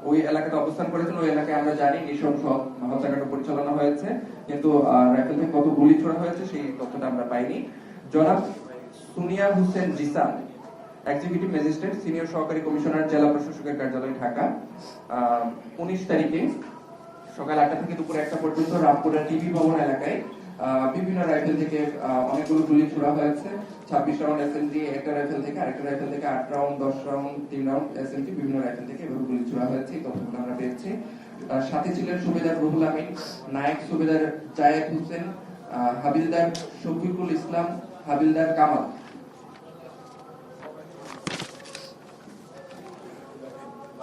ওই এলাকাতে অবস্থান করেছেন। ওই এলাকায় আমরা জানি নৃশংস হত্যাকাণ্ড পরিচালনা হয়েছে, কিন্তু রাইফেল থেকে কত গুলি ছোড়া হয়েছে সেই তথ্যটা আমরা পাইনি। জনাব Sunia Hossain Zisan, executive magistrate, senior সহকারী কমিশনার, জেলা প্রশাসকের কার্যালয়, ঢাকা, 19 তারিখে সকাল 8টা থেকে দুপুর 1টা পর্যন্ত রামপুরা টিভি ভবন এলাকায় বিভিন্ন রাইফেল থেকে অনেকগুলো গুলি ছোড়া হয়েছে। 26 রাউন্ড এসএমজি একটা রাইফেল থেকে, আরেকটা রাইফেল থেকে 8 রাউন্ড, 10 রাউন্ড, 3 রাউন্ড এসএমজি বিভিন্ন রাইফেল থেকে এভাবে গুলি ছোড়া হয়েছে। এই তথ্যগুলো আমরা পেয়েছি। সাথে ছিলেন সুবেদার রুহুল আমিন, নায়েক সুবেদার জায়েদ হোসেন, হাবিলদার শফিকুল ইসলাম, হাবিলদার কামাল।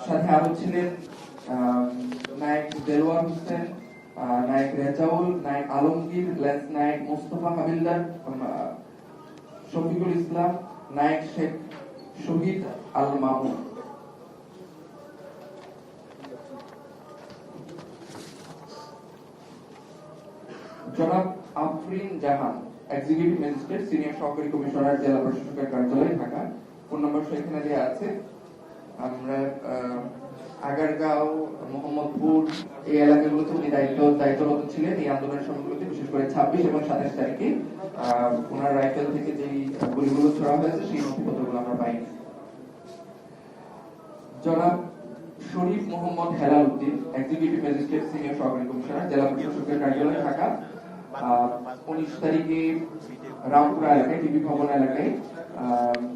সাথে আরো ছিলেন নায়েক দেলোয়ার হোসেন, নায়েক রেজাউল, নায়েক আলমগীর, লেন্স নায়েক মোস্তফা হাবিলদার, শফিকুল ইসলাম, নায়েক শেখ শহীদ আল মামুন। জনাব আফরিন জাহান, এক্সিকিউটিভ ম্যাজিস্ট্রেট, সিনিয়র সহকারী কমিশনার, জেলা প্রশাসকের কার্যালয়, ঢাকা। ফোন নম্বর এখানে দেওয়া আছে। আমরা আগারগাঁও, মোহাম্মদপুর এই এলাকাগুলোতে উনি দায়িত্বরত ছিলেন এই আন্দোলনের সময়গুলোতে, বিশেষ করে 26 এবং 27 তারিখে ওনার রাইফেল থেকে যেই গুলিগুলো ছোড়া হয়েছে সেই নথিপত্রগুলো আমরা পাইনি। জনাব শরীফ মোহাম্মদ হেলাল উদ্দিন, এক্সিকিউটিভ ম্যাজিস্ট্রেট, সিনিয়র সহকারী কমিশনার, জেলা প্রশাসকের কার্যালয়, ঢাকা, 19 তারিখে রামপুরা এলাকায় টিভি ভবন এলাকায়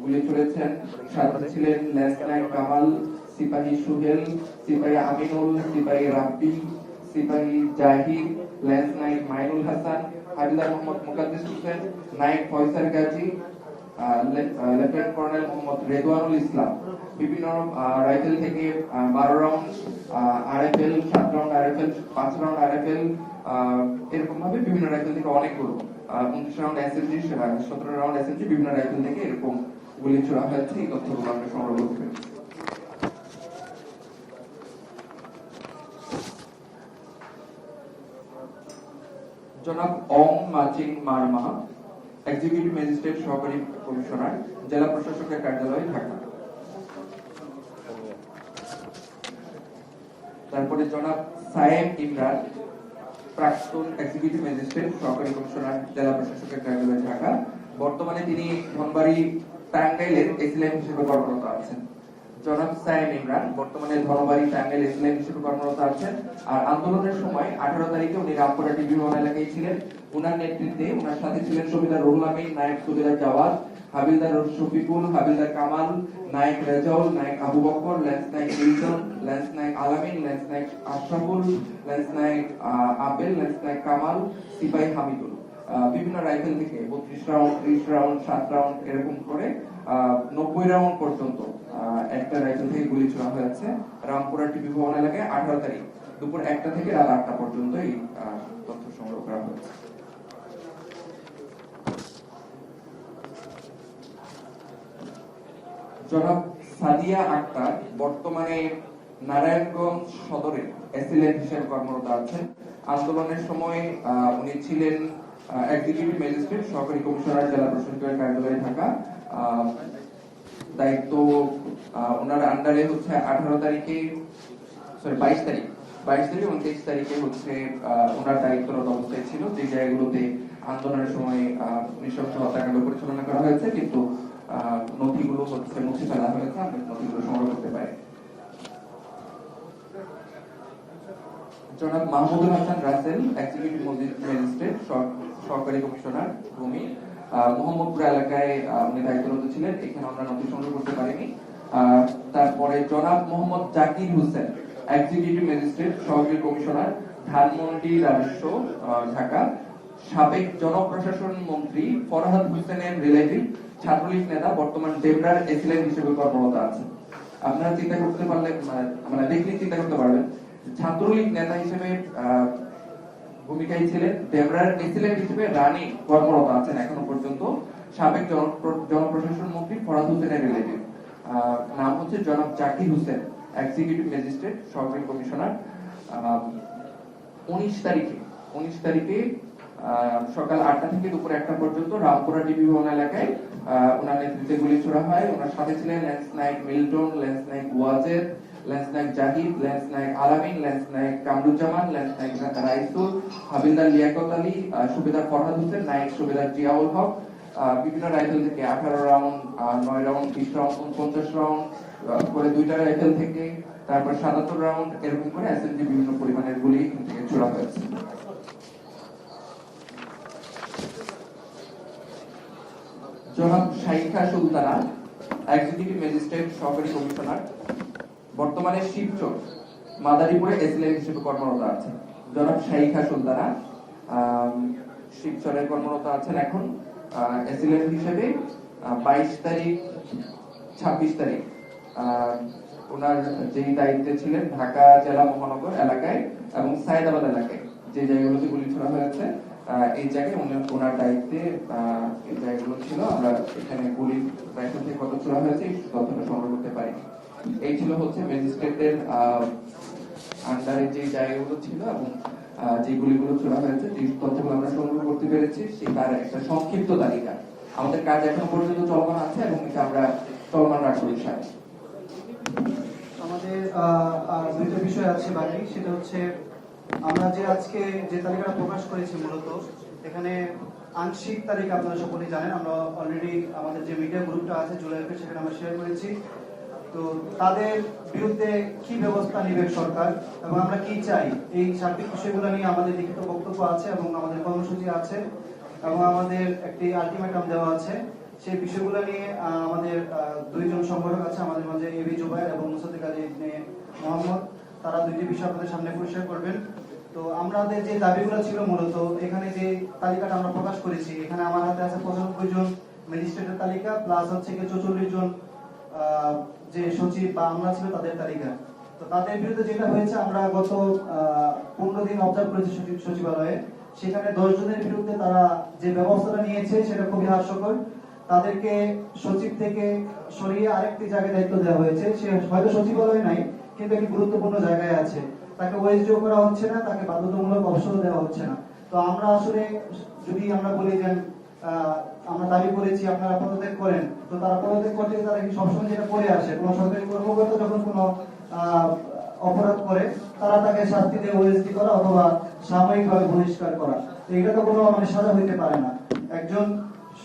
গুলি চলেছেন। সাথে ছিলেন লেন্স নায়েক কামাল, সিপাহী সুহেল, সিপাহী আমিনুল, সিপাহী রাব্বি, সিপাহী জাহিদ, লেন্স নায়েক মাইনুল হাসান, হাবিলদার মোহাম্মদ মুকাদ্দিস হোসেন, নায়েক ফয়সাল গাজী, লেফটেন্যান্ট কর্নেল মোহাম্মদ রেদওয়ানুল ইসলাম। বিভিন্ন রাইফেল থেকে 12 round RFL, 7 round RFL, 5 round RFL, এরকম ভাবে বিভিন্ন রাইফেল থেকে অনেকগুলো 29 রাউন্ড এসএমজি, 17 রাউন্ড এসএমজি বিভিন্ন রাইফেল থেকে এরকম গুলি ছোড়া হয়েছে। এই তথ্যগুলো আমরা সংগ্রহ করতে পেরেছি। জনাব অং মাচিং মারমা, এক্সিকিউটিভ ম্যাজিস্ট্রেট, সহকারী কমিশনার, জেলা প্রশাসকের কার্যালয়, ঢাকা। তারপরে জনাব সায়েম ইমরান, প্রাক্তন এক্সিকিউটিভ ম্যাজিস্ট্রেট, সহকারী কমিশনার, জেলা প্রশাসকের কার্যালয়, ঢাকা। বর্তমানে তিনি ধনবাড়ি টাঙ্গাইলের এসিলাইন হিসেবে কর্মরত আছেন। জনাব সায়েম ইমরান বর্তমানে ধনবাড়ি টাঙ্গাইল এসিলাইন হিসেবে কর্মরত আছেন। আর আন্দোলনের সময় 18 তারিখে উনি রামপুরা টিভি ভবন এলাকায় ছিলেন। উনার নেতৃত্বে উনার সাথে ছিলেন সুবেদার রুহুল আমিন, নায়েক সুবেদার জাওয়াদ, হাবিলদার শফিকুল, হাবিলদার কামাল, নায়েক রেজাউল, নায়েক আবু বকর, লেন্স নায়েক মিল্টন, লেন্স নায়েক আলামিন, লেন্স নায়েক আশরাফুল, লেন্স নায়েক আপেল, লেন্স নায়েক কামাল, সিপাহী হামিদুল। বিভিন্ন রাইফেল থেকে 32 রাউন্ড, 30 রাউন্ড, 7 রাউন্ড এরকম করে 90 রাউন্ড পর্যন্ত একটা রাইফেল থেকে গুলি ছোড়া হয়েছে রামপুরা টিভি ভবন এলাকায় 18 তারিখ দুপুর 1টা থেকে রাত 8টা পর্যন্ত এই তথ্য সংগ্রহ করা হয়েছে। জনাব সাদিয়া আক্তার বর্তমানে নারায়ণগঞ্জ সদরে এসিলেন্ট হিসেবে কর্মরত আছেন। আন্দোলনের সময় উনি ছিলেন এক্সিকিউটিভ ম্যাজিস্ট্রেট, সহকারী কমিশনার, জেলা প্রশাসকের কার্যালয়, ঢাকা। দায়িত্ব ওনার আন্ডারে হচ্ছে 18 তারিখে, সরি 22 তারিখ এবং 23 তারিখে হচ্ছে ওনার দায়িত্বরত অবস্থায় ছিল যে জায়গাগুলোতে আন্দোলনের সময় নৃশংস হত্যাকাণ্ড পরিচালনা করা হয়েছে, কিন্তু নথিগুলো হচ্ছে মুছে ফেলা হয়েছে। আমরা নথিগুলো সংগ্রহ করতে পারি। জনাব মাহমুদুল হাসান রাসেল, এক্সিকিউটিভ ম্যাজিস্ট্রেট, সহকারী কমিশনার, ভূমি, মোহাম্মদপুর এলাকায় উনি দায়িত্বরত ছিলেন। এখানে আমরা নথি সংগ্রহ করতে পারিনি। তারপরে জনাব মোহাম্মদ জাকির হোসেন, এক্সিকিউটিভ ম্যাজিস্ট্রেট, সহকারী কমিশনার, ধানমন্ডি রাজস্ব, ঢাকা। সাবেক জনপ্রশাসন মন্ত্রী ফরহাদ হোসেনের রিলেটিভ, ছাত্রলীগ নেতা, বর্তমান ডেমরার এসিলেন্ট হিসেবে কর্মরত আছেন। আপনারা চিন্তা করতে পারলে মানে দেখলে চিন্তা করতে পারবেন, ছাত্রলীগ নেতা হিসেবে ভূমিকায় ছিলেন, ডেমরার এসিলেন্ট হিসেবে রানী কর্মরত আছেন এখনো পর্যন্ত। সাবেক জনপ্রশাসন মন্ত্রী ফরহাদ হোসেনের রিলেটিভ, নাম হচ্ছে জনাব জাকির হোসেন, এক্সিকিউটিভ ম্যাজিস্ট্রেট, সহকারী কমিশনার। 19 তারিখে সকাল 8টা থেকে দুপুর 1টা পর্যন্ত রামপুরা টিভি ভবন এলাকায় ওনার নেতৃত্বে গুলি ছোড়া হয়। ওনার সাথে ছিলেন লেন্স নায়েক মিল্টন, লেন্স নায়েক ওয়াজেদ, ল্যান্স নায়ক জাহিদ, ল্যান্স নায়ক আলামিন, ল্যান্স নায়ক কামরুজ্জামান, ল্যান্স নায়ক রাইসুল, হাবিলদার লিয়াকত আলী, সুবেদার ফরহাদ হোসেন, নায়ক সুবেদার জিয়াউল হক, বিভিন্ন রাইফেল থেকে 18 রাউন্ড, 9 রাউন্ড, 20 রাউন্ড, 49 রাউন্ড করে 2টা রাইফেল থেকে, তারপর 77 রাউন্ড, এরকম করে এসএমজি বিভিন্ন পরিমাণের গুলি এখান থেকে ছোড়া হয়েছে। জনাব শাইখা সুলতানা, এক্সিকিউটিভ ম্যাজিস্ট্রেট সহকারী কমিশনার, বর্তমানে শিবচর মাদারীপুরে এসএলএম হিসেবে কর্মরত আছেন। জনাব শাইখা সুলতানা শিবচরে কর্মরত আছেন এখন এসএলএম হিসেবে। 22 তারিখ 26 তারিখ ওনার যেই দায়িত্বে ছিলেন ঢাকা জেলা মহানগর এলাকায় এবং সায়েদাবাদ এলাকায় যে জায়গাগুলোতে গুলি ছোড়া হয়েছে, এই জায়গায় ওনার দায়িত্বে এই জায়গাগুলো ছিল। আমরা এখানে গুলি রাইফেল থেকে কত ছোড়া হয়েছে এই তথ্যটা সংগ্রহ করতে পারি। এই ছিল হচ্ছে ম্যাজিস্ট্রেটের আন্ডারে যে জায়গাগুলো ছিল এবং যে গুলিগুলো ছোড়া হয়েছে, যে তথ্যগুলো আমরা সংগ্রহ করতে পেরেছি সে তার একটা সংক্ষিপ্ত তালিকা। আমাদের কাজ এখনো পর্যন্ত চলমান আছে এবং এটা আমরা চলমান রাখবো ইনশাআল্লাহ। আমাদের দুইটা বিষয় আছে বাকি, সেটা হচ্ছে আমরা যে আজকে যে তালিকাটা প্রকাশ করেছি মূলত এখানে আংশিক তালিকা আপনারা সকলেই জানেন। আমরা অলরেডি আমাদের যে মিডিয়া গ্রুপটা আছে জুলাইকে সেখানে আমরা শেয়ার করেছি। তো তাদের বিরুদ্ধে কি ব্যবস্থা নেবে সরকার এবং আমরা কি চাই এই সার্বিক বিষয়গুলো নিয়ে আমাদের লিখিত বক্তব্য আছে এবং আমাদের কর্মসূচি আছে এবং আমাদের একটি আলটিমেটাম দেওয়া আছে। সেই বিষয়গুলো নিয়ে আমাদের দুইজন সংগঠক আছে আমাদের মাঝে, এবি জুবাইর এবং মুসাদ্দিক আলী ইবনে মোহাম্মদ, তারা দুইটি বিষয় আপনাদের সামনে পরিষ্কার করবেন। তো আমাদের যে দাবিগুলো ছিল মূলত এখানে যে তালিকাটা আমরা প্রকাশ করেছি, এখানে আমার হাতে আছে 95 জন ম্যাজিস্ট্রেটের তালিকা প্লাস হচ্ছে 44 জন যে সচিব বা আমলা ছিল তাদের তালিকা। তো তাদের বিরুদ্ধে যেটা হয়েছে, আমরা গত 15 দিন অবজার্ভ করেছি সচিবালয়ে, সেখানে 10 জনের বিরুদ্ধে তারা যে ব্যবস্থাটা নিয়েছে সেটা খুবই হাস্যকর। তাদেরকে সচিব থেকে সরিয়ে আরেকটি জায়গায় দায়িত্ব দেওয়া হয়েছে। সে হয়তো সচিবালয়ে নাই কিন্তু একটি গুরুত্বপূর্ণ জায়গায় আছে, তাকে ওয়েসডিও করা হচ্ছে না, তাকে বাধ্যতামূলক অবসর দেওয়া হচ্ছে না। তো আমরা আসলে যদি আমরা বলি যে আমরা দাবি করেছি আপনারা পদত্যাগ করেন, তো তারা পদত্যাগ করতে তারা কি সবসময় যেটা করে আসে, কোনো সরকারি কর্মকর্তা যখন কোনো অপরাধ করে তারা তাকে শাস্তি দিয়ে ওএসডি করা অথবা সাময়িকভাবে বহিষ্কার করা। তো এটা তো কোনো সাজা হইতে পারে না। একজন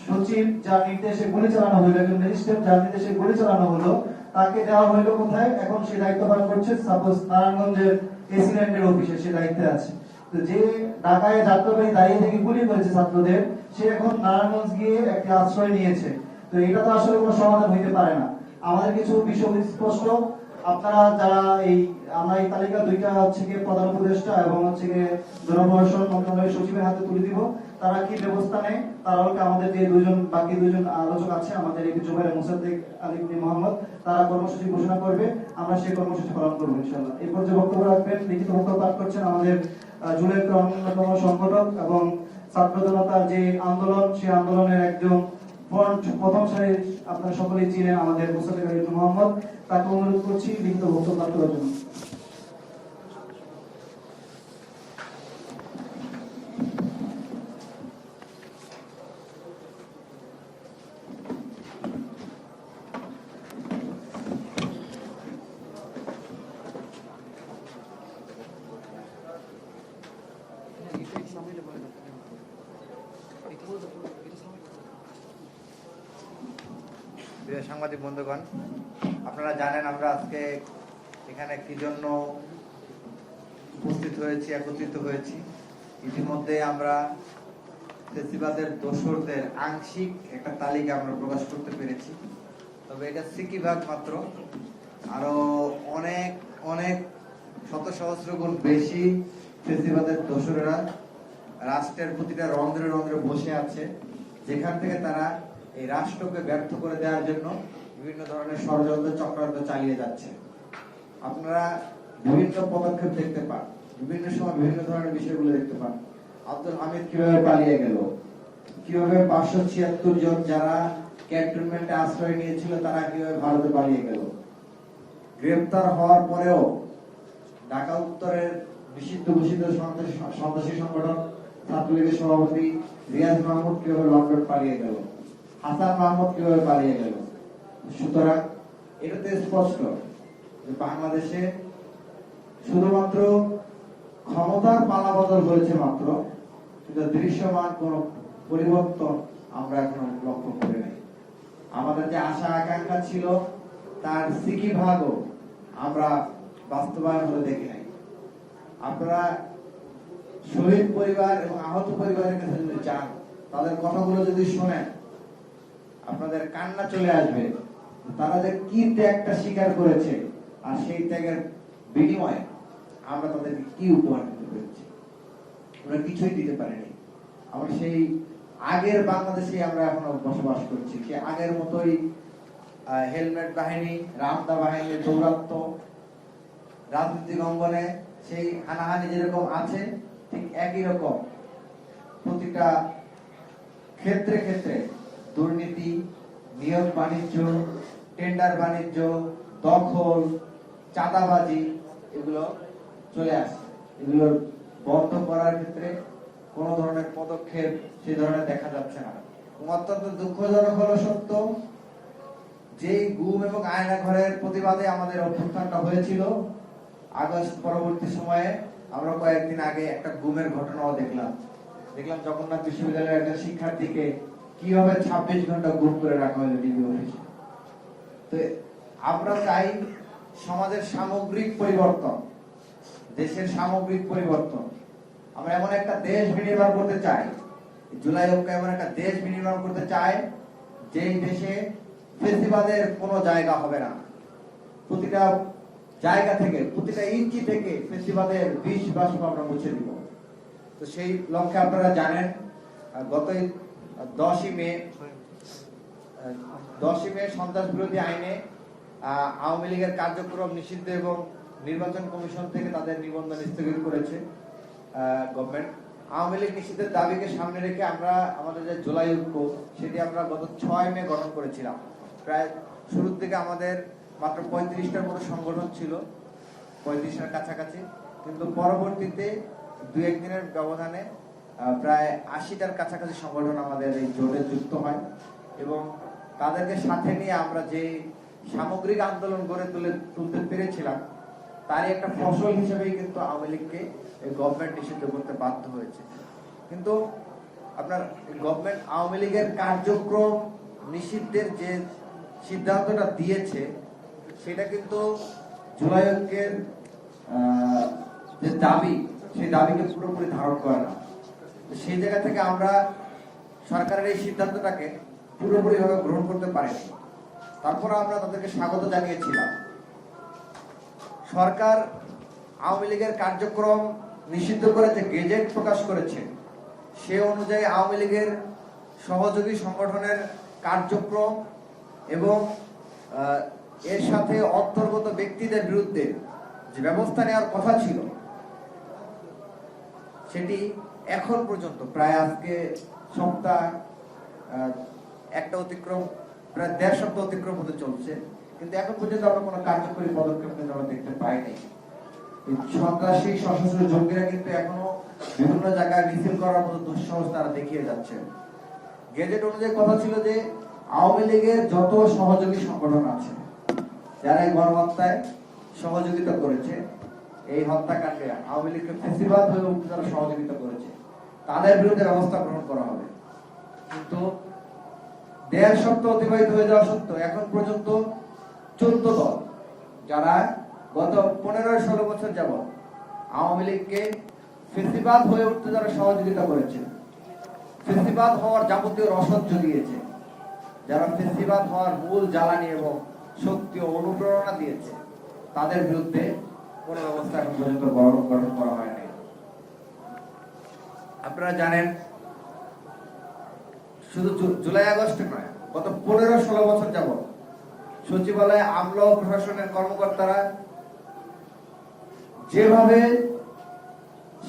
সচিব যার নির্দেশে গুলি চালানো হলো, একজন ম্যাজিস্ট্রেট যার নির্দেশে গুলি চালানো হলো, তাকে দেওয়া হইলো কোথায়? এখন সে দায়িত্ব পালন করছে সাপোজ নারায়ণগঞ্জের এসিল্যান্ডের অফিসে সে দায়িত্বে আছে। তো যে ঢাকায় যাত্রাবাড়ি দাঁড়িয়ে থেকে গুলি করেছে ছাত্রদের, সে এখন নারায়ণগঞ্জ গিয়ে একটি আশ্রয় নিয়েছে। তো এটা তো আসলে কোনো সমাধান হইতে পারে না। আমাদের কিছু বিষয় স্পষ্ট, আপনারা যারা আমরা এই তালিকা দুইটা হচ্ছে গিয়ে প্রধান উপদেষ্টা এবং হচ্ছে গিয়ে জনপ্রশাসন মন্ত্রণালয়ের সচিবের হাতে তুলে দিব। তারা কি ব্যবস্থা নেয়, তারা হচ্ছে আমাদের যে বাকি দুইজন আলোচক আছে আমাদের এই জুবাইর মুসাদ্দিক আলী ইবনে মোহাম্মদ, তারা কর্মসূচি ঘোষণা করবে, আমরা সেই কর্মসূচি পালন করবো ইনশাআল্লাহ। এরপর যে বক্তব্য রাখবেন, লিখিত বক্তব্য পাঠ করছেন আমাদের জুলাইয়ের অন্যতম সংগঠক এবং ছাত্র জনতার যে আন্দোলন, সেই আন্দোলনের একজন প্রথম সারির আপনারা সকলেই চিনেন আমাদের মুসাদ্দিক আলী ইবনে মোহাম্মদ, তাকে অনুরোধ করছি লিখিত বক্তব্য পাঠ করার জন্য। প্রিয় সাংবাদিক বন্ধুগণ, আপনারা জানেন আমরা আজকে এখানে কি জন্য উপস্থিত হয়েছি, একত্রিত হয়েছি। ইতিমধ্যে আমরা ফেসিবাদের দোসরদের আংশিক একটা তালিকা আমরা প্রকাশ করতে পেরেছি, তবে এটা সিকিভাগ মাত্র। আরো অনেক অনেক শত সহস্র গুণ বেশি ফেসিবাদের দোসরেরা রাষ্ট্রের প্রতিটা রন্ধ্রে রন্ধ্রে বসে আছে, যেখান থেকে তারা এই রাষ্ট্রকে ব্যর্থ করে দেওয়ার জন্য বিভিন্ন ধরনের ষড়যন্ত্র চক্রান্ত চালিয়ে যাচ্ছে। আপনারা বিভিন্ন পদক্ষেপ দেখতে পান, বিভিন্ন সময় বিভিন্ন ধরনের বিষয়গুলো দেখতে পান। আব্দুল হামিদ কিভাবে পালিয়ে গেল, কিভাবে 576 জন যারা ক্যান্টনমেন্টে আশ্রয় নিয়েছিল তারা কিভাবে ভারতে পালিয়ে গেল। গ্রেফতার হওয়ার পরেও ঢাকা উত্তরের নিষিদ্ধ ঘোষিত সন্ত্রাসী সংগঠন ছাত্রলীগের সভাপতি রিয়াজ মাহমুদ কিভাবে লন্ডন পালিয়ে গেল, হাসান মাহমুদ কিভাবে পালিয়ে গেল। সুতরাং এটাতে স্পষ্ট যে বাংলাদেশে শুধুমাত্র ক্ষমতার পালাবদল হয়েছে মাত্র, কিন্তু দৃশ্যমান কোন পরিবর্তন আমরা এখনো লক্ষ্য করি নাই। আমাদের যে আশা আকাঙ্ক্ষা ছিল তার সিকি ভাগও আমরা বাস্তবায়ন হতে দেখি নাই। আপনারা শহীদ পরিবার এবং আহত পরিবারের কাছে যদি যান, তাদের কথাগুলো যদি শোনেন, আপনাদের কান্না চলে আসবে। তারা যে কি ত্যাগটা স্বীকার করেছে, আর সেই ত্যাগের বিনিময়ে আমরা তাদেরকে কি উপহার দিতে পেরেছি। আমরা কিছুই দিতে পারিনি। আমরা সেই আগের বাংলাদেশে আমরা এখনো বসবাস করছি, সে আগের মতোই হেলমেট বাহিনী, রামদা বাহিনী, দৌরাত্ম, রাজনৈতিক অঙ্গনে সেই হানাহানি যেরকম আছে, ঠিক একই রকম প্রতিটা ক্ষেত্রে ক্ষেত্রে দুর্নীতি, নিয়োগ বাণিজ্য, টেন্ডার বাণিজ্য, দখল, চাঁদাবাজি এগুলো চলে আসছে। এগুলো বন্ধ করার ক্ষেত্রে কোন ধরনের পদক্ষেপ সেই ধরনের দেখা যাচ্ছে না। অত্যন্ত দুঃখজনক হলো সত্য, যেই গুম এবং আয়না ঘরের প্রতিবাদে আমাদের অভ্যুত্থানটা হয়েছিল, আগস্ট পরবর্তী সময়ে আমরা কয়েকদিন আগে একটা গুমের ঘটনাও দেখলাম জগন্নাথ বিশ্ববিদ্যালয়ের একজন শিক্ষার্থীকে কিভাবে 26 ঘন্টা গুম করে রাখা হলো ডিবি অফিসে। তো আমরা চাই সমাজের সামগ্রিক পরিবর্তন, দেশের সামগ্রিক পরিবর্তন। আমরা এমন একটা দেশ বিনির্মাণ করতে চাই, জুলাই ঐক্য এমন একটা দেশ বিনির্মাণ করতে চাই যেই দেশে ফেসিবাদের কোনো জায়গা হবে না। প্রতিটা জায়গা থেকে, প্রতিটা ইঞ্চি থেকে ফেসিবাদের বিষ বাষ্প আমরা মুছে দিব। তো সেই লক্ষ্যে আপনারা জানেন, গত 10ই মে সন্ত্রাস বিরোধী আইনে আওয়ামী লীগের কার্যক্রম নিষিদ্ধ এবং নির্বাচন কমিশন থেকে তাদের নিবন্ধন স্থগিত করেছে গভর্নমেন্ট। আওয়ামী লীগ নিষিদ্ধের দাবিকে সামনে রেখে আমরা আমাদের যে জুলাই ঐক্য, সেটি আমরা গত 6 মে গঠন করেছিলাম। প্রায় শুরুর দিকে আমাদের মাত্র 35টার মতো সংগঠন ছিল, 35টার কাছাকাছি, কিন্তু পরবর্তীতে 2-1 দিনের ব্যবধানে প্রায় 80টার কাছাকাছি সংগঠন আমাদের এই জোটে যুক্ত হয় এবং তাদেরকে সাথে নিয়ে আমরা যে সামগ্রিক আন্দোলন গড়ে তুলতে পেরেছিলাম, তারই একটা ফসল হিসেবেই কিন্তু আওয়ামী লীগকে গভর্নমেন্ট নিষিদ্ধ করতে বাধ্য হয়েছে। কিন্তু আপনার গভর্নমেন্ট আওয়ামী লীগের কার্যক্রম নিষিদ্ধের যে সিদ্ধান্তটা দিয়েছে, সেটা কিন্তু জুলাই ঐক্যের যে দাবি, সেই দাবিকে পুরোপুরি ধারণ করে না। সেই জায়গা থেকে আমরা সরকারের এই সিদ্ধান্তটাকে পুরোপুরি ভাবে গ্রহণ করতে পারিনি। তারপর আমরা তাদেরকে স্বাগত জানিয়েছিলাম। সরকার আওয়ামী লীগের কার্যক্রম নিষিদ্ধ করে যে গেজেট প্রকাশ করেছে, সে অনুযায়ী আওয়ামী লীগের সহযোগী সংগঠনের কার্যক্রম এবং এর সাথে অন্তর্গত ব্যক্তিদের বিরুদ্ধে যে ব্যবস্থা নেওয়ার কথা ছিল, সেটি এখন পর্যন্ত প্রায় আজকে সপ্তাহ একটা অতিক্রম, প্রায় 1.5 সপ্তাহ অতিক্রম হতে চলছে, কিন্তু এখন পর্যন্ত আমরা কোনো কার্যকরী পদক্ষেপ কিন্তু আমরা দেখতে পাইনি। সন্ত্রাসী সশস্ত্র জঙ্গিরা কিন্তু এখনো বিভিন্ন জায়গায় মিছিল করার মতো দুঃসাহস তারা দেখিয়ে যাচ্ছে। গেজেট অনুযায়ী কথা ছিল যে আওয়ামী লীগের যত সহযোগী সংগঠন আছে, যারা এই গণহত্যায় সহযোগিতা করেছে, এই হত্যাকাণ্ডে আওয়ামী লীগকে ফেসিবাদ হয়ে উঠতে যারা সহযোগিতা করেছে, তাদের বিরুদ্ধে ব্যবস্থা গ্রহণ করা হবে। কিন্তু 1.5 সপ্তাহ অতিবাহিত হয়ে যাওয়া সত্ত্বেও এখন পর্যন্ত 14 দল, যারা গত 15-16 বছর যাবৎ আওয়ামী লীগকে ফেসিবাদ হয়ে উঠতে যারা সহযোগিতা করেছে, ফেসিবাদ হওয়ার যাবতীয় রসদ জুগিয়েছে, যারা ফেসিবাদ হওয়ার মূল জ্বালানি এবং শক্তি ও অনুপ্রেরণা দিয়েছে, তাদের বিরুদ্ধে কোনো ব্যবস্থা এখন পর্যন্ত গঠন করা হয়নি। আপনারা জানেন, শুধু জুলাই আগস্টে নয়, গত 15-16 বছর যাবৎ সচিবালয়ে আমলা ও প্রশাসনের কর্মকর্তারা যেভাবে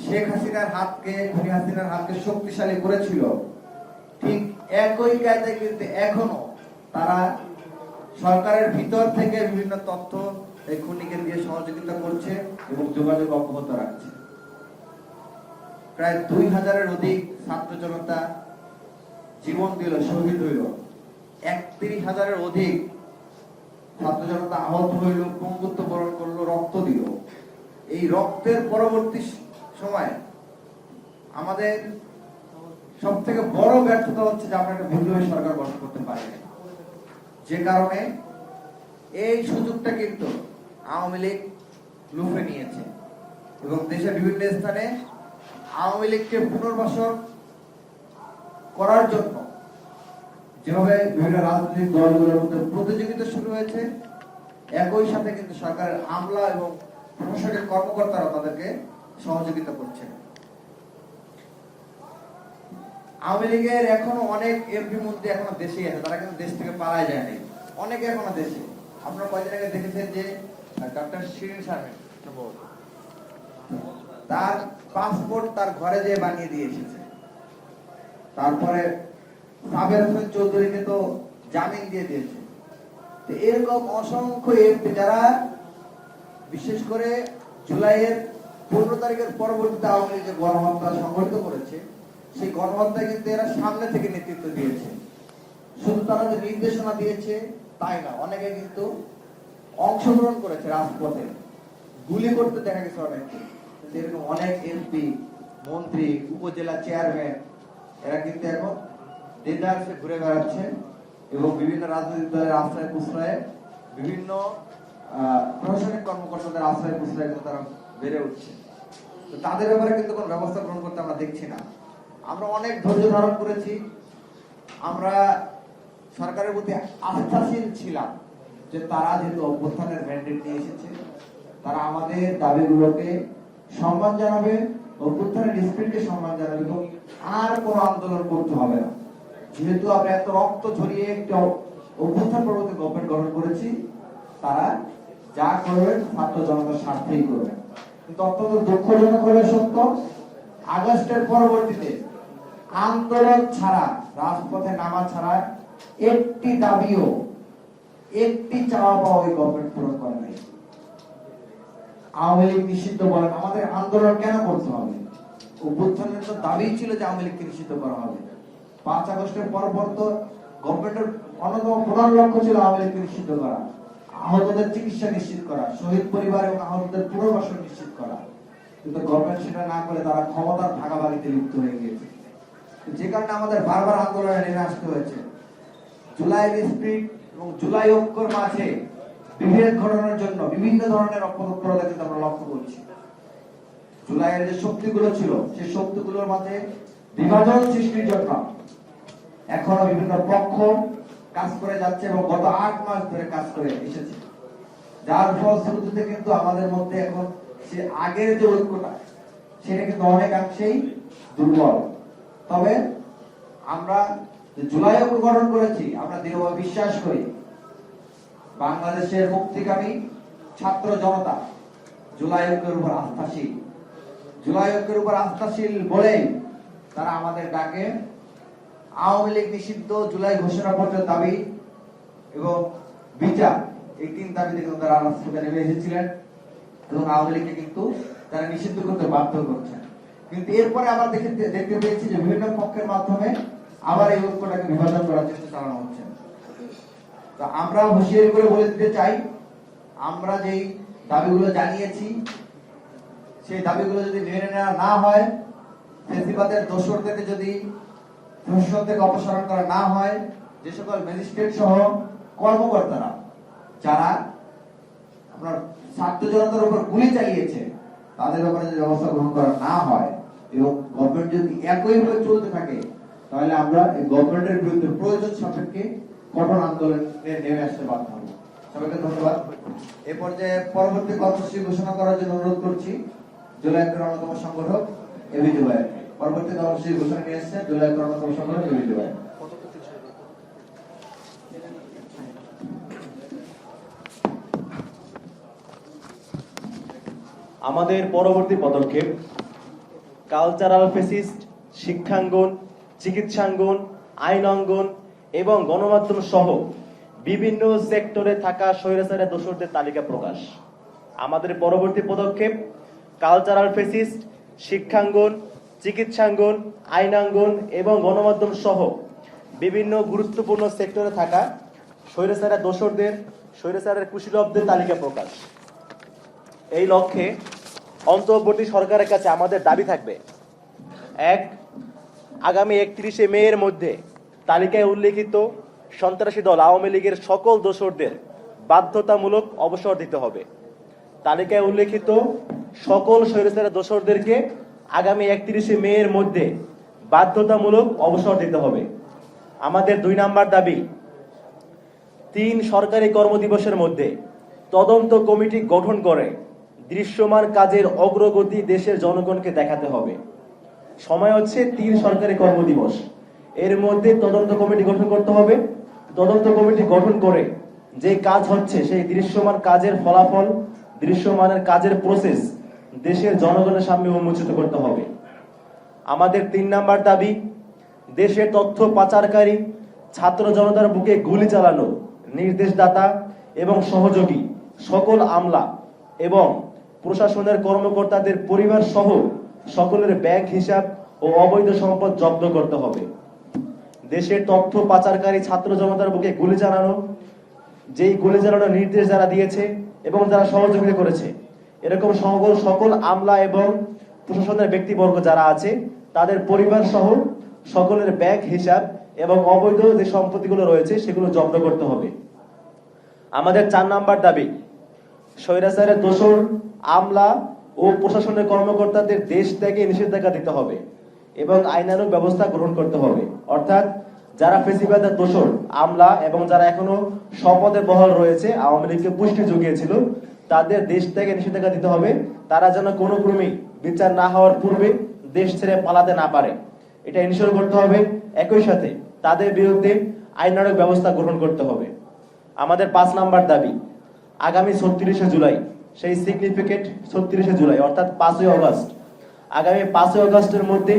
শেখ হাসিনার হাতকে শক্তিশালী করেছিল, ঠিক একই কায়দায় কিন্তু এখনো তারা সরকারের ভিতর থেকে বিভিন্ন তথ্য এই খুনিকে দিয়ে সহযোগিতা করছে এবং যোগাযোগ অব্যাহত রাখছে। প্রায় 2000-এর অধিক ছাত্র জনতা জীবন দিল, শহীদ হইল। 31,000-এর অধিক ছাত্র জনতা আহত হইল, পঙ্গুত্ব বরণ করলো, রক্ত দিল। এই রক্তের পরবর্তী সময় আমাদের সব থেকে বড় ব্যর্থতা হচ্ছে যে আমরা একটা বিদ্রোহী সরকার গঠন করতে পারি না, যে কারণে এই সুযোগটা কিন্তু আওয়ামী লীগ লুফে নিয়েছে এবং দেশের বিভিন্ন স্থানে আওয়ামী লীগকে পুনর্বাসন করার জন্য যেভাবে বিভিন্ন রাজনৈতিক দলগুলোর মধ্যে প্রতিযোগিতা শুরু হয়েছে, একই সাথে কিন্তু সরকারের আমলা এবং প্রশাসনের কর্মকর্তারা তাদেরকে সহযোগিতা করছে। আওয়ামী লীগের এখনো অনেক এমপি মন্ত্রী এখনো দেশেই আছে, তারা কিন্তু দেশ থেকে পালায় যায়নি, অনেকে এখনো দেশে। আপনারা কয়েকদিন আগে দেখেছেন যে ডক্টর শিরিন শারমিন তার পাসপোর্ট তার ঘরে যেয়ে বানিয়ে দিয়ে এসেছে। তারপরে সাবের হোসেন চৌধুরীকে তো জামিন দিয়ে দিয়েছে। তো এরকম অসংখ্য এমপি যারা বিশেষ করে জুলাইয়ের 15 তারিখের পরবর্তীতে আওয়ামী লীগ যে গণহত্যা সংঘটিত করেছে, সেই গণহত্যায় কিন্তু এরা সামনে থেকে নেতৃত্ব দিয়েছে। শুধু তারা যে নির্দেশনা দিয়েছে তাই না, অনেকে কিন্তু অংশগ্রহণ করেছে রাজপথে, গুলি করতে দেখা গেছে অনেককে। এরকম অনেক এমপি, মন্ত্রী, উপজেলা চেয়ারম্যান এরা কিন্তু এখন দেদারসে ঘুরে বেড়াচ্ছে এবং বিভিন্ন রাজনৈতিক দলের আশ্রয় প্রশ্রয়ে, বিভিন্ন প্রশাসনিক কর্মকর্তাদের আশ্রয় প্রশ্রয়ে তারা বেড়ে উঠছে। তো তাদের ব্যাপারে কিন্তু কোনো ব্যবস্থা গ্রহণ করতে আমরা দেখছি না। আমরা অনেক ধৈর্য ধারণ করেছি, আমরা সরকারের প্রতি আস্থাশীল ছিলাম যে তারা যেহেতু অভ্যুত্থানের ম্যান্ডেট নিয়ে এসেছে, তারা আমাদের দাবিগুলোকে সম্মান জানাবে, অভ্যুত্থানের স্পিরিটকে সম্মান জানাবে এবং আর কোনো আন্দোলন করতে হবে না। যেহেতু আমরা এত রক্ত ঝরিয়ে একটা অভ্যুত্থান পরবর্তী গভর্নমেন্ট গঠন করেছি, তারা যা করবেন ছাত্র জনতার স্বার্থেই করবেন। কিন্তু অত্যন্ত দুঃখজনক হলে সত্য, আগস্টের পরবর্তীতে আন্দোলন ছাড়া, রাজপথে নামা ছাড়া একটি দাবিও, একটি চাওয়া পাওয়া ওই গভর্নমেন্ট পূরণ করে নাই। আওয়ামী লীগ নিষিদ্ধ বলেন, আমাদের আন্দোলন কেন করতে হবে? অভ্যুত্থানের তো দাবি ছিল যে আওয়ামী লীগকে নিষিদ্ধ করা হবে। 5 আগস্টের পর তো গভর্নমেন্টের অন্যতম প্রধান লক্ষ্য ছিল আওয়ামী লীগকে নিষিদ্ধ করা, আহতদের চিকিৎসা নিশ্চিত করা, শহীদ পরিবার এবং আহতদের পুনর্বাসন নিশ্চিত করা। কিন্তু গভর্নমেন্ট সেটা না করে তারা ক্ষমতার ভাগাভাগিতে লিপ্ত হয়ে গিয়েছে, যে কারণে আমাদের বারবার আন্দোলনে নেমে আসতে হয়েছে। জুলাইয়ের স্পিরিট এবং জুলাই ঐক্যের মাঝে বিভেদ ঘটানোর জন্য বিভিন্ন ধরনের অপতৎপরতা কিন্তু আমরা লক্ষ্য করছি। জুলাইয়ের যে শক্তিগুলো ছিল, সেই শক্তিগুলোর মাঝে বিভাজন সৃষ্টির জন্য এখনো বিভিন্ন পক্ষ কাজ করে যাচ্ছে এবং গত 8 মাস ধরে কাজ করে এসেছে, যার ফলশ্রুতিতে কিন্তু আমাদের মধ্যে এখন সে আগের যে ঐক্যটা, সেটা কিন্তু অনেকাংশেই দুর্বল। তবে আমরা জুলাই ঐক্য গঠন করেছি, আমরা দৃঢ়ভাবে বিশ্বাস করি বাংলাদেশের মুক্তিকামী ছাত্র জনতা জুলাই ঐক্যের উপর আস্থাশীল। জুলাই ঐক্যের উপর আস্থাশীল বলেই তারা আমাদের ডাকে আওয়ামী লীগ নিষিদ্ধ, জুলাই ঘোষণাপত্রের দাবি এবং বিচার, এই 3 দাবিতে কিন্তু তারা রাজপথে নেমে এসেছিলেন এবং আওয়ামী লীগকে কিন্তু তারা নিষিদ্ধ করতে বাধ্য করছেন। কিন্তু এরপরে আবার দেখতে পেয়েছি যে বিভিন্ন পক্ষের মাধ্যমে আবার এই ঐক্যটাকে বিভাজন করার চেষ্টা চালানো হচ্ছে। তো আমরা হুঁশিয়ারি করে বলে দিতে চাই, আমরা যেই দাবিগুলো জানিয়েছি সেই দাবিগুলো যদি মেনে নেওয়া না হয়, ফেসিবাদের দোসরদেরকে যদি প্রশাসন থেকে অপসারণ করা না হয়, যে সকল ম্যাজিস্ট্রেট সহ কর্মকর্তারা যারা আপনার ছাত্র জনতার উপর গুলি চালিয়েছে, তাদের ব্যাপারে যদি ব্যবস্থা গ্রহণ করা না হয় এবং গভর্নমেন্ট যদি একইভাবে চলতে থাকে, তাহলে আমরা এই গভর্নমেন্টের বিরুদ্ধে প্রয়োজন সাপেক্ষে কঠোর আন্দোলনে নেমে আসতে বাধ্য হব। সবাইকে ধন্যবাদ। এ পর্যায়ে পরবর্তী কর্মসূচি ঘোষণা করার জন্য অনুরোধ করছি জুলাই ঐক্যের অন্যতম সংগঠক এবি জুবায়ের। পরবর্তী কর্মসূচি ঘোষণা নিয়ে এসেছেন জুলাই ঐক্যের অন্যতম সংগঠক এবি জুবায়ের। আমাদের পরবর্তী পদক্ষেপ কালচারাল ফেসিস্ট, শিক্ষাঙ্গন, চিকিৎসাঙ্গন, আইনাঙ্গন এবং গণমাধ্যম সহ বিভিন্ন সেক্টরে থাকা স্বৈরাচারী দোসরদের তালিকা প্রকাশ। আমাদের পরবর্তী পদক্ষেপ কালচারাল ফেসিস্ট, শিক্ষাঙ্গন, চিকিৎসাঙ্গন, আইনাঙ্গন এবং গণমাধ্যম সহ বিভিন্ন গুরুত্বপূর্ণ সেক্টরে থাকা স্বৈরাচারের দোসরদের, স্বৈরাচারের কুশীলবদের তালিকা প্রকাশ। এই লক্ষ্যে অন্তর্বর্তী সরকারের কাছে আমাদের দাবি থাকবে, 1, আগামী 31শে মে এর মধ্যে তালিকায় উল্লেখিত সন্ত্রাসী দল আওয়ামী লীগের সকল দোসরদের বাধ্যতামূলক অবসর দিতে হবে। তালিকায় উল্লেখিত সকল স্বৈরাচারের দোসরদেরকে আগামী 31শে মে এর মধ্যে বাধ্যতামূলক অবসর দিতে হবে। আমাদের 2 নাম্বার দাবি, 3 সরকারি কর্মদিবসের মধ্যে তদন্ত কমিটি গঠন করে দৃশ্যমান কাজের অগ্রগতি দেশের জনগণকে দেখাতে হবে। সময় হচ্ছে 3 সরকারি কর্মদিবস, এর মধ্যে তদন্ত কমিটি গঠন করতে হবে। তদন্ত কমিটি গঠন করে যে কাজ হচ্ছে সেই দৃশ্যমান কাজের ফলাফল, দৃশ্যমানের কাজের প্রসেস দেশের জনগণের সামনে উন্মোচিত করতে হবে। আমাদের 3 নাম্বার দাবি, দেশের তথ্য পাচারকারী, ছাত্র জনতার বুকে গুলি চালানো নির্দেশদাতা এবং সহযোগী সকল আমলা এবং প্রশাসনের কর্মকর্তাদের পরিবার সহ সকলের ব্যাংক হিসাব ও অবৈধ সম্পদ জব্দ করতে হবে। দেশের তথ্য পাচারকারী ছাত্র জনতার বুকে গুলি চালানো, যেই গুলি চালানোর নির্দেশ যারা দিয়েছে এবং যারা সহযোগিতা করেছে, এরকম সকল আমলা এবং প্রশাসনের ব্যক্তিবর্গ যারা আছে তাদের পরিবার সহ সকলের ব্যাংক হিসাব এবং অবৈধ যে সম্পত্তিগুলো রয়েছে সেগুলো জব্দ করতে হবে। আমাদের 4 নাম্বার দাবি, স্বৈরাচারের দোসর আমলা ও প্রশাসনের কর্মকর্তাদের দেশ থেকে নিষেধাজ্ঞা দিতে হবে এবং আইনানুগ ব্যবস্থা গ্রহণ করতে হবে। অর্থাৎ যারা ফেসিবাদের দোসর আমলা এবং যারা এখনো শপথে বহাল রয়েছে, আওয়ামী লীগকে পুষ্টি জুগিয়েছিল, তাদের দেশ থেকে নিষেধাজ্ঞা দিতে হবে। তারা যেন কোনো ক্রমেই বিচার না হওয়ার পূর্বে দেশ ছেড়ে পালাতে না পারে, এটা ইনশিওর করতে হবে। একই সাথে তাদের বিরুদ্ধে আইনানুগ ব্যবস্থা গ্রহণ করতে হবে। আমাদের 5 নাম্বার দাবি, আগামী 36শে জুলাই, সেই সিগনিফিকেন্ট 36শে জুলাই অর্থাৎ 5ই আগস্ট, আগামী 5ই আগস্টের মধ্যে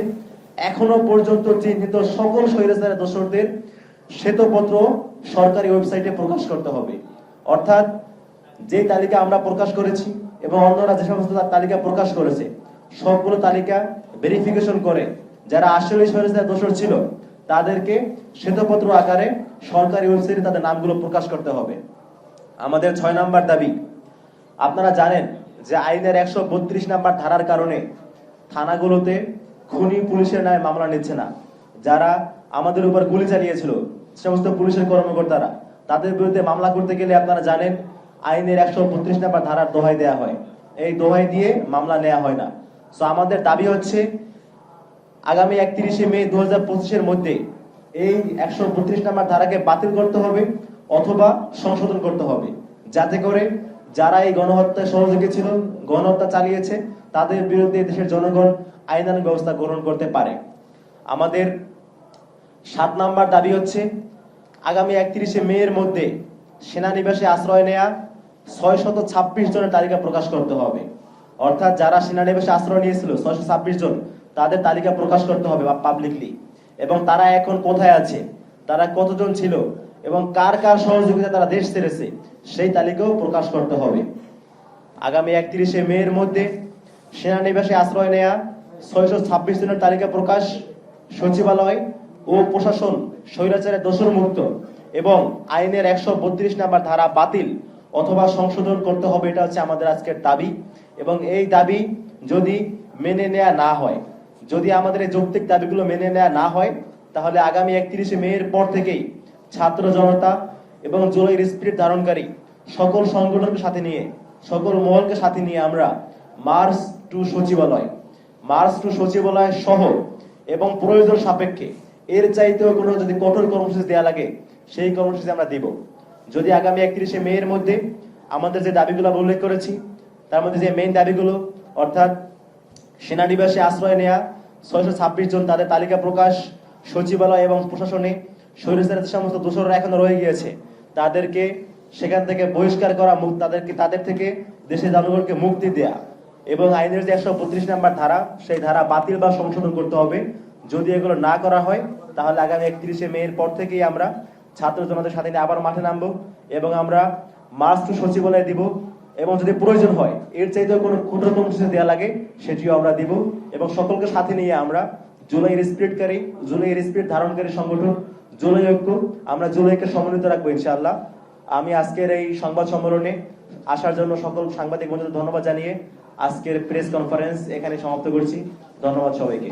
এখনো পর্যন্ত চিহ্নিত সকল স্বৈরাচারের দোসরদের শ্বেতপত্র সরকারি ওয়েবসাইটে প্রকাশ করতে হবে। অর্থাৎ যে তালিকা আমরা প্রকাশ করেছি এবং অন্যরা যে সমস্ত তালিকা প্রকাশ করেছে, সবগুলো তালিকা ভেরিফিকেশন করে যারা আসলে স্বৈরাচারের দোসর ছিল তাদেরকে শ্বেতপত্র আকারে সরকারি ওয়েবসাইটে তাদের নামগুলো প্রকাশ করতে হবে। আমাদের 6 নাম্বার দাবি, আপনারা জানেন যে আইনের 132 নাম্বার ধারার কারণে থানাগুলোতে খুনি পুলিশের নামে মামলা নিচ্ছে না। যারা আমাদের উপর গুলি চালিয়েছিল সমস্ত পুলিশের কর্মকর্তারা, তাদের বিরুদ্ধে মামলা করতে গেলে আপনারা জানেন আইনের 132 নাম্বার ধারার দোহাই দেওয়া হয়, এই দোহাই দিয়ে মামলা নেওয়া হয় না। সো আমাদের দাবি হচ্ছে আগামী 31শে মে 2025 মধ্যে এই 132 নাম্বার ধারাকে বাতিল করতে হবে অথবা সংশোধন করতে হবে, যাতে করে যারা এই গণহত্যায় সহযোগী ছিল, গণহত্যা চালিয়েছে, তাদের বিরুদ্ধে দেশের জনগণ আইনানুগ ব্যবস্থা গ্রহণ করতে পারে। আমাদের 7 নাম্বার দাবি হচ্ছে আগামী 31শে মে এর মধ্যে সেনানিবাসে আশ্রয় নেয়া 626 জনের তালিকা প্রকাশ করতে হবে। অর্থাৎ যারা সেনানিবাসে আশ্রয় নিয়েছিল 626 জন, তাদের তালিকা প্রকাশ করতে হবে পাবলিকলি, এবং তারা এখন কোথায় আছে, তারা কতজন ছিল এবং কার কার সহযোগিতা তারা দেশ ছেড়েছে সেই তালিকাও প্রকাশ করতে হবে। আগামী 31শে মে এর মধ্যে সেনানিবাসে আশ্রয় নেয়া 626 জনের তালিকা প্রকাশ, সচিবালয় ও প্রশাসন স্বৈরাচারের দোষর মুক্ত এবং আইনের 132 নাম্বার ধারা বাতিল অথবা সংশোধন করতে হবে, এটা হচ্ছে আমাদের আজকের দাবি। এবং এই দাবি যদি মেনে নেওয়া না হয়, যদি আমাদের এই যৌক্তিক দাবিগুলো মেনে নেওয়া না হয়, তাহলে আগামী 31শে মে এর পর থেকেই ছাত্র জনতা এবং জুলাইয়ের স্পিরিট ধারণকারী সকল সংগঠনকে সাথে নিয়ে, সকল মহলকে সাথে নিয়ে আমরা মার্চ টু সচিবালয় সহ এবং প্রয়োজন সাপেক্ষে এর চাইতেও কোনো যদি কঠোর কর্মসূচি দেওয়া লাগে সেই কর্মসূচি আমরা দিব। যদি আগামী 31শে মে এর মধ্যে আমাদের যে দাবিগুলো উল্লেখ করেছি তার মধ্যে যে মেইন দাবিগুলো, অর্থাৎ সেনানিবাসে আশ্রয় নেয়া 626 জন, তাদের তালিকা প্রকাশ, সচিবালয় এবং প্রশাসনে স্বৈরাচারের যে সমস্ত দোষররা এখনো রয়ে গিয়েছে তাদেরকে সেখান থেকে বহিষ্কার করা, তাদের থেকে দেশের জনগণকে মুক্তি দেয়া এবং আইনের যে 132 নাম্বার ধারা সেই ধারা বাতিল বা সংশোধন করতে হবে। যদি এগুলো না করা হয় তাহলে আগামী 31শে মে এর পর থেকেই আমরা ছাত্র জনতার সাথে নিয়ে আবার মাঠে নামবো এবং আমরা মার্চ টু সচিবালয় দিব, এবং যদি প্রয়োজন হয় এর চাইতেও কোনো কঠোর কর্মসূচি দেওয়া লাগে সেটিও আমরা দিব, এবং সকলকে সাথে নিয়ে আমরা জুলাইয়ের স্পিরিট ধারণকারী সংগঠন জুলাই ঐক্য, আমরা জুলাইকে সমন্বিত রাখবো ইনশাআল্লাহ। আমি আজকের এই সংবাদ সম্মেলনে আসার জন্য সকল সাংবাদিক বন্ধুদের ধন্যবাদ জানিয়ে আজকের প্রেস কনফারেন্স এখানে সমাপ্ত করছি। ধন্যবাদ সবাইকে।